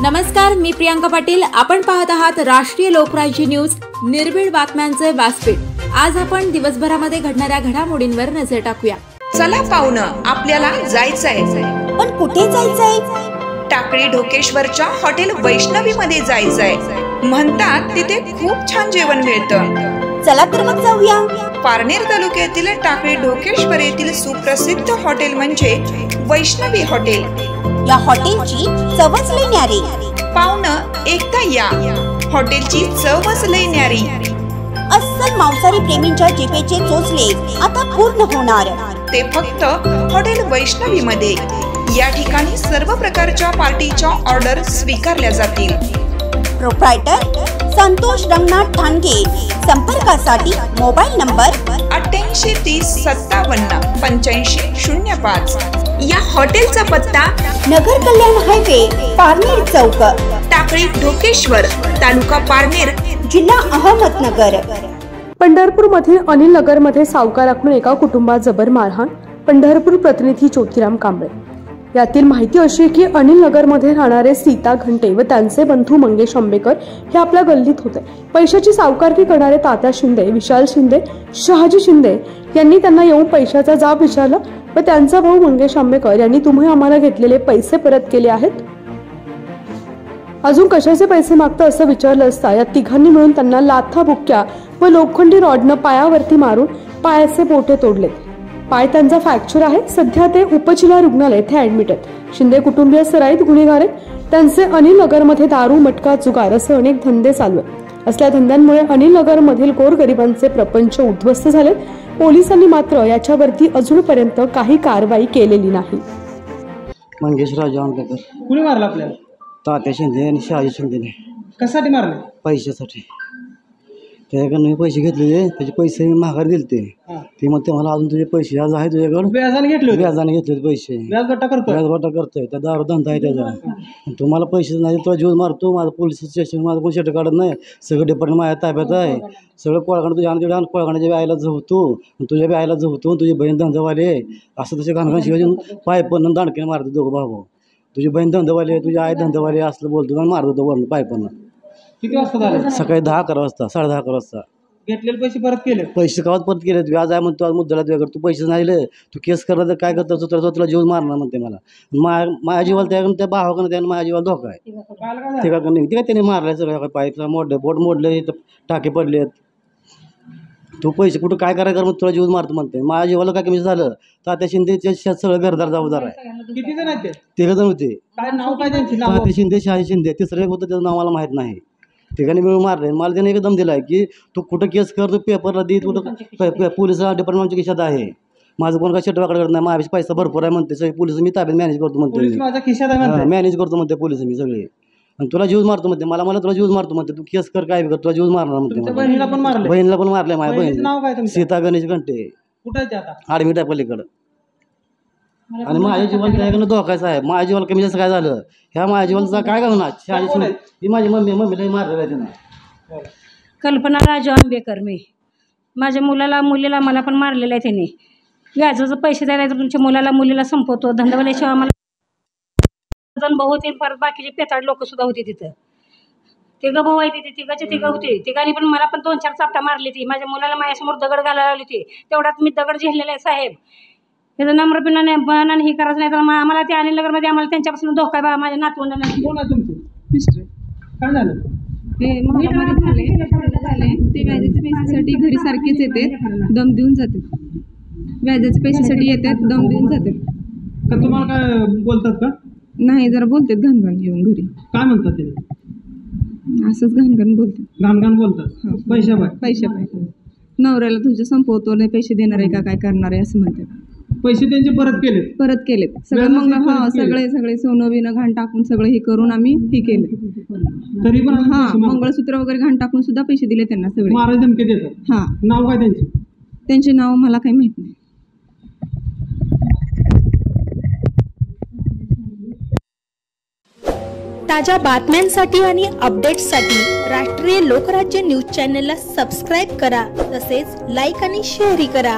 नमस्कार, मी प्रियांका पाटील। आपण पाहत आहात राष्ट्रीय लोकराज्य न्यूज, निर्भीड बातम्यांचे व्यासपीठ। आज आपण दिवसभरामध्ये घडणाऱ्या घडामोडींवर नजर टाकूया। चला पाहुणं, आपल्याला जायचंय। पण कुठे जायचंय? टाकळी ढोकेश्वरच्या हॉटेल वैष्णवी मध्ये जायचंय। म्हणतात तिथे खूप छान जेवण मिळतं। चला तर मग जाऊया। पारनेर तालुक्यातील टाकळी ढोकेश्वर येथील सुप्रसिद्ध हॉटेल म्हणजे वैष्णवी हॉटेल। या हॉटेलची चवच लई न्यारी। पाहुणं, एकदा या, हॉटेलची चवच लई न्यारी। अस्सल मांसाहारी प्रेमींच्या जिभेचे चोचले आता पूर्ण होणार, ते फक्त हॉटेल वैष्णवी मध्ये। या ठिकाणी सर्व प्रकारच्या पार्टीच्या ऑर्डर स्वीकारल्या जातील। प्रोप्रायटर संतोष रंगनाथ ठाणगे। संपर्कासाठी मोबाईल नंबर 88 30 57 85 05। या हॉटेलचा पत्ता नगर कल्याण हायवे, पारनेर चौक, टाकळी ढोकेश्वर, तालुका पारनेर, जिल्हा अहमदनगर। पंढरपूरमधील अनिल नगरमध्ये सावकाराकडून एका कुटुंबात जबर मारहाण। पंढरपूर प्रतिनिधी ज्योतिराम कांबळे। यातील माहिती अशी की अनिल नगरमध्ये राहणारे सीता घंटे व त्यांचे बंधू मंगेश आंबेकर हे आपल्या गल्लीत होते। पैशाची सावकारकी करणारे तात्या शिंदे, विशाल शिंदे, शहाजी शिंदे यांनी त्यांना येऊन पैशाचा जाब विचारला व त्यांचा भाऊ मंगेश आंबेकर यांनी तुम्ही आम्हाला घेतलेले पैसे परत केले आहेत, अजून कशाचे पैसे मागता असं विचारलं असता या तिघांनी मिळून त्यांना लाथा बुक्क्या व लोखंडी रॉडनं पायावरती मारून पायाचे बोटे तोडले। पाय त्यांचा फ्रॅक्चर आहे। सध्या ते उपजिल्हा रुग्णालय येथे ऍडमिट आहेत। शिंदे कुटुंबीय सराईत गुन्हेगार आहेत। त्यांचे अनिल नगरमध्ये दारू, मटका, जुगार असे अनेक धंदे चालू आहेत। असल्या धंद्यांमुळे अनिल नगर मधील गोरगरिबांचे प्रपंच उद्ध्वस्त झाले। पोलिसांनी मात्र याच्यावरती अजूनपर्यंत काही कारवाई केलेली नाही। मंगेश राजा आंबेकर। कुणी मारलं आपल्याला? तात्या शिंदे आणि शहाजी शिंदेने। कशासाठी मारले? पैशासाठी। त्याच्याकडनं मी पैसे घेतले, त्याचे पैसे मी माघार दिलते। ते म्हणते मला अजून तुझे पैसे आज आहे तुझ्याकडे। व्याजाने घेतले? व्याजाने घेतले पैसे। व्याजगट्टा करतोय? व्याजगट्टा करतोय, त्या दारू धंदा आहे त्याचा। तुम्हाला पैसे नाही तुला जीव मारतो। माझं पोलीस स्टेशन माझं कोण शेट काढत नाही। सगळं डिपार्टमेंट माझ्या ताब्यात आहे। सगळं कोळगाण तुझ्या आणि तिथे कोळगाण्याच्या व्यायला जवतो, तुझ्या व्यायला जवतो। तुझी बहीण धंदावाले असं तसे घाणघाण शिवाय पायपन्न दांडकीने मारतो दोघं भाऊ। तुझी बहीण धंदावाली, तुझी आई धंदावाली असलं बोलतो आणि मारतो वरून पायपन्न। किती वाजता झालं? सकाळी 10-11 वाजता, 10:30 वाजता। घेतलेले पैसे परत केले? पैसे गावात परत केले। व्याज आहे म्हणतो, आज मुद्द्याला तुझ्याकडे तू पैसे नाही दिले, तू केस करला तर काय करतो तुला जीव मारणार म्हणते मला। माझ्या जीवाला त्या भावाकडे त्यानं माझ्या जीवाला धोका आहे। ते का नाही, ते काय त्याने मारलाय सगळं, पाईपला मोडले, बोट मोडले, टाके पडलेत। तू पैसे कुठं काय करायचं मग तुला जीव मारतो म्हणते। माझ्या जीवाला काय कमी झालं तर त्या शिंदेच्या सगळं घरदार जबाबदार आहे। किती जण आहेत? ते जण होते। काय नाव काय त्यांची? तात्या शिंदे, शहाजी शिंदे, तिसरं एक होतं त्याचं नाव मला माहीत नाही। ठिकाणी मिळून मारले। मला त्याने एकदम दिलाय की तू कुठं केस कर, तू पेपरला दे, कुठं पोलीस डिपार्टमेंटच्या खिशात आहे। माझं कोण काय शेटवाकडे करत नाही, माझ्या पैसा भरपूर आहे म्हणते। सगळे पोलीस मी ताब्यात मॅनेज करतो म्हणते, मॅनेज करतो म्हणते पोलीस मी सगळे। आणि तुला जीव मारतो म्हणते, मला तुला जीव मारतो म्हणते, तू केस कर काय कर, तुला जीव मारणार म्हणते। बहिणीला पण मारले माझ्या बहीण सीता गणेश घंटे। कुठे आडमी टाय पलीकडं। आणि माझ्या जीवाला त्याकडनं धोकायचं आहे। माझ्या जीवाला कमी जास्त काय झालं, ह्या माझ्या जीवाला काय होणार? ही माझी मम्मीला मारलेलं आहे त्यानं। कल्पना राजा आंबेकर। मी माझ्या मुलीला मला पण मारलेलं आहे त्याने। व्याजाचं पैसे द्यायला तर तुमच्या मुलीला संपवतो। धंदावाल्याशिवाय आम्हाला भाऊ होते, परत बाकीचे पेताड लोक सुद्धा होते तिथं। तिघं भाऊ आहे तिथे, तिघं होते। तिघांनी पण मला पण 2-4 चापटा मारली ती। माझ्या मुलाला माझ्यासमोर दगड घालायला लावली ती। तेवढ्यात मी दगड झेललेला आहे साहेब। त्याचं नम्रपणाने बनाने हे करायचं नाही तर आम्हाला ते अनिल नगरमध्ये आम्हाला त्यांच्यापासून धोका आहे बा। माझ्या नातवंडांना। कोण आहे तुमचे मिस्टर? काय झालं? ते महागामध्ये झाले ते व्याजाच्या पैशासाठी घरी सारखेच येते, दम देऊन जाते। व्याजाच्या पैशासाठी येतात, दम देऊन जाते। का तुम्हाला काय बोलतात का? नाही, जरा बोलतात घाणघाण येऊन घरी। काय म्हणतात ते? असंच घाणघाण बोलतात। घाणघाण बोलतात? पैशा नवऱ्याला तुझ्या संपवतो, नाही पैसे देणार आहे का, काय करणार आहे असं म्हणतात। पैसे त्यांचे परत केलेत सगळं। मग सगळे सोनं बिनं घाण टाकून सगळं हे करून आम्ही हे केलं। तरी पण मंगळसूत्र वगैरे घाण टाकून सुद्धा पैसे दिले त्यांना सगळे। मारायचे धमकी देतात? नाव काय त्यांचे नाव मला काही माहित नाही। ताज्या बातम्यांसाठी आणि अपडेट्ससाठी राष्ट्रीय लोकराज्य न्यूज चॅनलला सबस्क्राईब करा, तसेच लाईक आणि शेअरही करा।